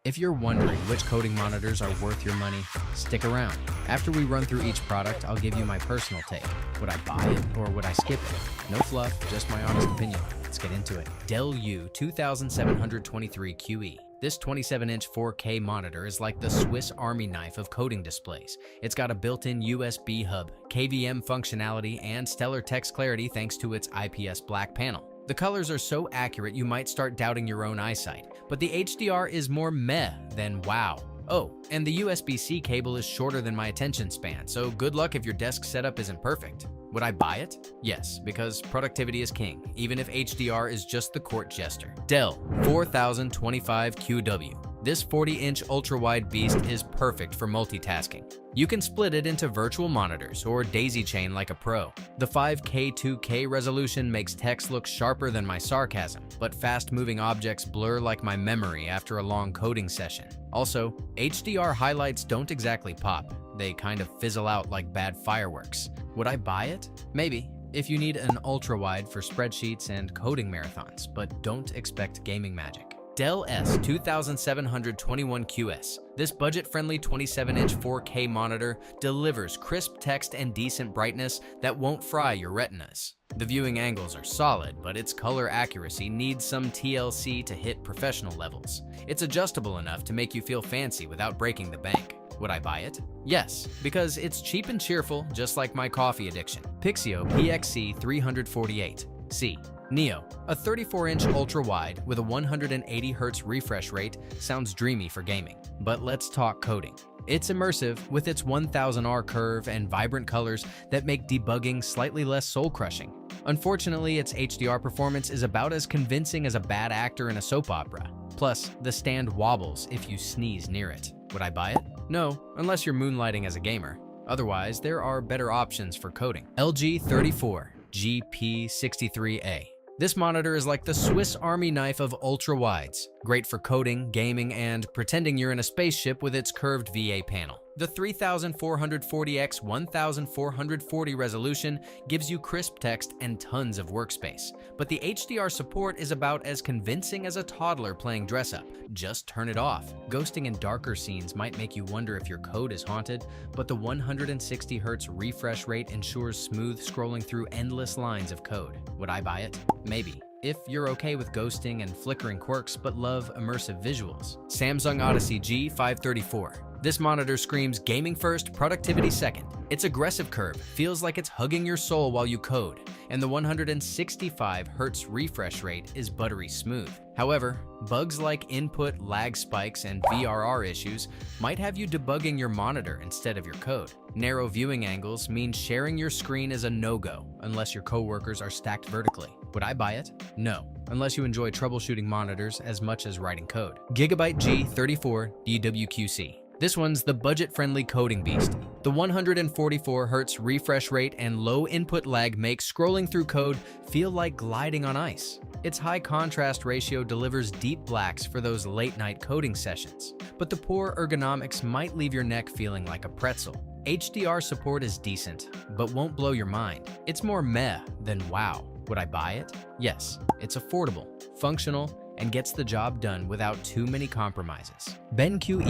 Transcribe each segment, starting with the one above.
If you're wondering which coding monitors are worth your money, stick around. After we run through each product, I'll give you my personal take. Would I buy it or would I skip it? No fluff, just my honest opinion. Let's get into it. Dell U2723QE. This 27-inch 4K monitor is like the Swiss Army knife of coding displays. It's got a built-in USB hub, KVM functionality, and stellar text clarity thanks to its IPS black panel. The colors are so accurate you might start doubting your own eyesight, but the HDR is more meh than wow. Oh, and the USB-C cable is shorter than my attention span, so good luck if your desk setup isn't perfect. Would I buy it? Yes, because productivity is king, even if HDR is just the court jester. Dell 4025QW. This 40-inch ultra-wide beast is perfect for multitasking. You can split it into virtual monitors or daisy chain like a pro. The 5K2K resolution makes text look sharper than my sarcasm, but fast-moving objects blur like my memory after a long coding session. Also, HDR highlights don't exactly pop. They kind of fizzle out like bad fireworks. Would I buy it? Maybe, if you need an ultra-wide for spreadsheets and coding marathons, but don't expect gaming magic. Dell S2721QS. This budget-friendly 27-inch 4K monitor delivers crisp text and decent brightness that won't fry your retinas. The viewing angles are solid, but its color accuracy needs some TLC to hit professional levels. It's adjustable enough to make you feel fancy without breaking the bank. Would I buy it? Yes, because it's cheap and cheerful, just like my coffee addiction. Pixio PXC348C. Neo, a 34-inch ultra-wide with a 180Hz refresh rate, sounds dreamy for gaming. But let's talk coding. It's immersive with its 1000R curve and vibrant colors that make debugging slightly less soul-crushing. Unfortunately, its HDR performance is about as convincing as a bad actor in a soap opera. Plus, the stand wobbles if you sneeze near it. Would I buy it? No, unless you're moonlighting as a gamer. Otherwise, there are better options for coding. LG 34GP63A. This monitor is like the Swiss Army knife of ultra-wides, great for coding, gaming, and pretending you're in a spaceship with its curved VA panel. The 3440x 1440 resolution gives you crisp text and tons of workspace, but the HDR support is about as convincing as a toddler playing dress-up. Just turn it off. Ghosting in darker scenes might make you wonder if your code is haunted, but the 160Hz refresh rate ensures smooth scrolling through endless lines of code. Would I buy it? Maybe, if you're okay with ghosting and flickering quirks but love immersive visuals. Samsung Odyssey G534. This monitor screams gaming first, productivity second. Its aggressive curve feels like it's hugging your soul while you code, and the 165Hz refresh rate is buttery smooth. However, bugs like input lag spikes and VRR issues might have you debugging your monitor instead of your code. Narrow viewing angles mean sharing your screen is a no-go unless your coworkers are stacked vertically. Would I buy it? No, unless you enjoy troubleshooting monitors as much as writing code. Gigabyte G34DWQC. This one's the budget-friendly coding beast. The 144Hz refresh rate and low input lag make scrolling through code feel like gliding on ice. Its high contrast ratio delivers deep blacks for those late-night coding sessions, but the poor ergonomics might leave your neck feeling like a pretzel. HDR support is decent, but won't blow your mind. It's more meh than wow. Would I buy it? Yes, it's affordable, functional, and gets the job done without too many compromises. BenQ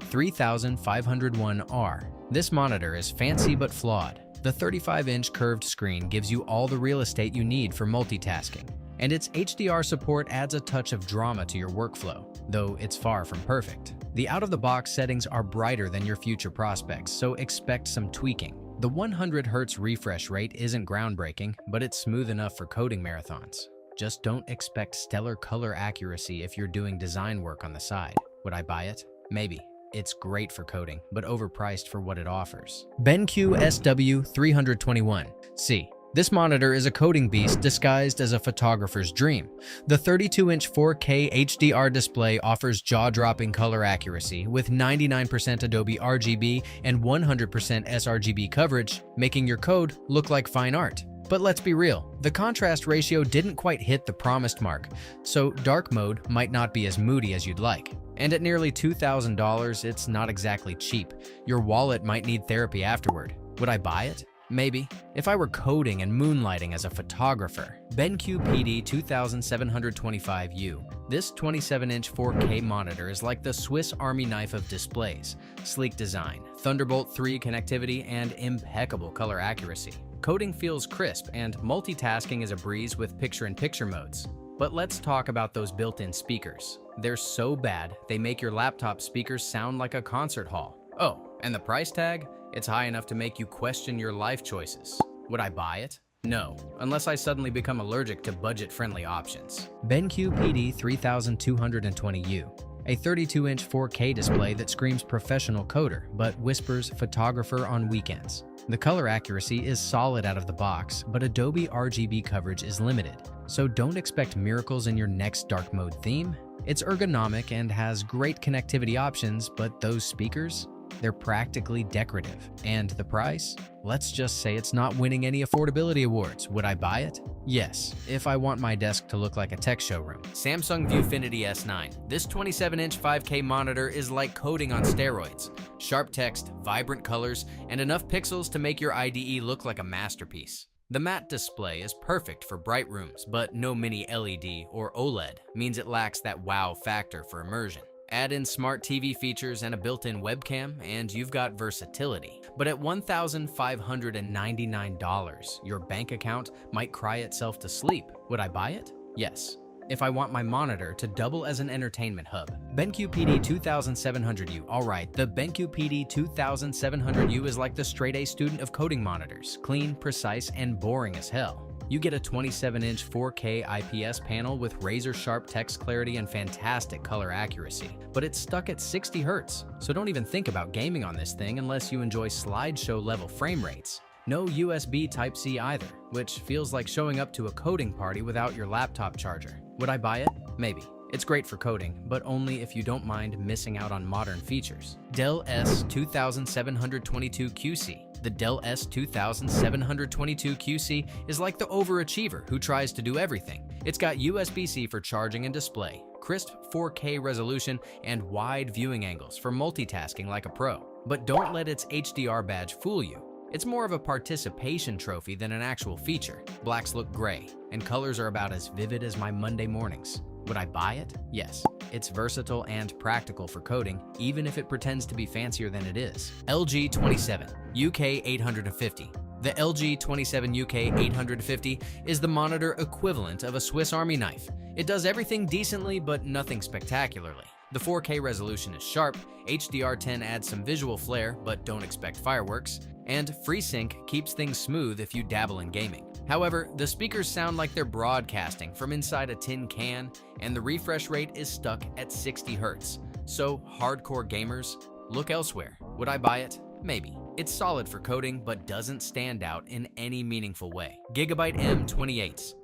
EX3501R. This monitor is fancy but flawed. The 35-inch curved screen gives you all the real estate you need for multitasking, and its HDR support adds a touch of drama to your workflow, though it's far from perfect. The out-of-the-box settings are brighter than your future prospects, so expect some tweaking. The 100Hz refresh rate isn't groundbreaking, but it's smooth enough for coding marathons. Just don't expect stellar color accuracy if you're doing design work on the side. Would I buy it? Maybe. It's great for coding, but overpriced for what it offers. BenQ SW321C. This monitor is a coding beast disguised as a photographer's dream. The 32-inch 4K HDR display offers jaw-dropping color accuracy with 99% Adobe RGB and 100% sRGB coverage, making your code look like fine art. But let's be real, the contrast ratio didn't quite hit the promised mark, so dark mode might not be as moody as you'd like. And at nearly $2,000, it's not exactly cheap. Your wallet might need therapy afterward. Would I buy it? Maybe. If I were coding and moonlighting as a photographer, BenQ PD2725U. This 27-inch 4K monitor is like the Swiss Army knife of displays. Sleek design, Thunderbolt 3 connectivity, and impeccable color accuracy. Coding feels crisp, and multitasking is a breeze with picture-in-picture modes. But let's talk about those built-in speakers. They're so bad, they make your laptop speakers sound like a concert hall. Oh, and the price tag? It's high enough to make you question your life choices. Would I buy it? No, unless I suddenly become allergic to budget-friendly options. BenQ PD3220U. A 32-inch 4K display that screams professional coder, but whispers photographer on weekends. The color accuracy is solid out of the box, but Adobe RGB coverage is limited. So don't expect miracles in your next dark mode theme. It's ergonomic and has great connectivity options, but those speakers? They're practically decorative. And the price? Let's just say it's not winning any affordability awards. Would I buy it? Yes, if I want my desk to look like a tech showroom. Samsung Viewfinity S9. This 27-inch 5K monitor is like coding on steroids. Sharp text, vibrant colors, and enough pixels to make your IDE look like a masterpiece. The matte display is perfect for bright rooms, but no mini LED or OLED means it lacks that wow factor for immersion. Add in smart TV features and a built-in webcam, and you've got versatility. But at $1,599, your bank account might cry itself to sleep. Would I buy it? Yes, if I want my monitor to double as an entertainment hub. BenQ PD2700U. Alright, the BenQ PD2700U is like the straight-A student of coding monitors. Clean, precise, and boring as hell. You get a 27-inch 4K IPS panel with razor-sharp text clarity and fantastic color accuracy, but it's stuck at 60 Hz, so don't even think about gaming on this thing unless you enjoy slideshow-level frame rates. No USB Type-C either, which feels like showing up to a coding party without your laptop charger. Would I buy it? Maybe. It's great for coding, but only if you don't mind missing out on modern features. Dell S2722QC. The Dell S2722QC is like the overachiever who tries to do everything. It's got USB-C for charging and display, crisp 4K resolution, and wide viewing angles for multitasking like a pro. But don't let its HDR badge fool you. It's more of a participation trophy than an actual feature. Blacks look gray, and colors are about as vivid as my Monday mornings. Would I buy it? Yes. It's versatile and practical for coding, even if it pretends to be fancier than it is. LG 27 UK850. The LG 27 UK 850 is the monitor equivalent of a Swiss Army knife. It does everything decently, but nothing spectacularly. The 4K resolution is sharp, HDR10 adds some visual flair, but don't expect fireworks, and FreeSync keeps things smooth if you dabble in gaming. However, the speakers sound like they're broadcasting from inside a tin can, and the refresh rate is stuck at 60 Hz. So, hardcore gamers, look elsewhere. Would I buy it? Maybe. It's solid for coding, but doesn't stand out in any meaningful way. Gigabyte M28's.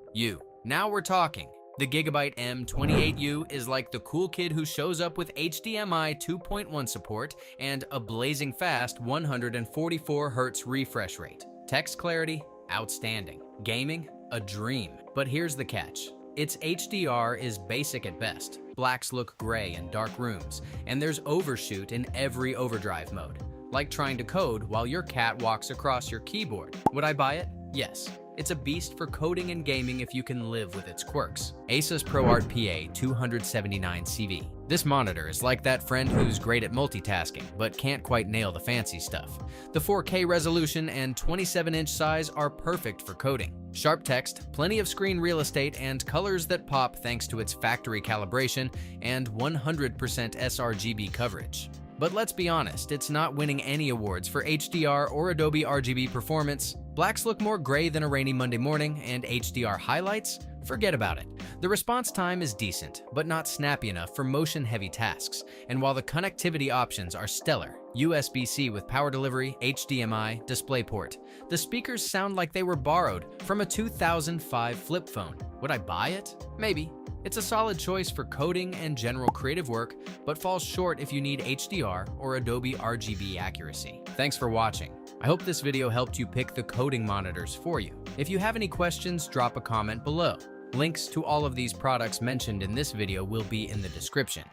Now we're talking. The Gigabyte M28U is like the cool kid who shows up with HDMI 2.1 support and a blazing fast 144 Hz refresh rate. Text clarity, outstanding. Gaming, a dream. But here's the catch. Its HDR is basic at best. Blacks look gray in dark rooms, and there's overshoot in every overdrive mode. Like trying to code while your cat walks across your keyboard. Would I buy it? Yes. It's a beast for coding and gaming if you can live with its quirks. Asus ProArt PA279CV. This monitor is like that friend who's great at multitasking, but can't quite nail the fancy stuff. The 4K resolution and 27-inch size are perfect for coding. Sharp text, plenty of screen real estate, and colors that pop thanks to its factory calibration and 100% sRGB coverage. But let's be honest, it's not winning any awards for HDR or Adobe RGB performance. Blacks look more gray than a rainy Monday morning, and HDR highlights? Forget about it. The response time is decent, but not snappy enough for motion-heavy tasks. And while the connectivity options are stellar, USB-C with power delivery, HDMI, DisplayPort, the speakers sound like they were borrowed from a 2005 flip phone. Would I buy it? Maybe. It's a solid choice for coding and general creative work, but falls short if you need HDR or Adobe RGB accuracy. Thanks for watching. I hope this video helped you pick the coding monitors for you. If you have any questions, drop a comment below. Links to all of these products mentioned in this video will be in the description.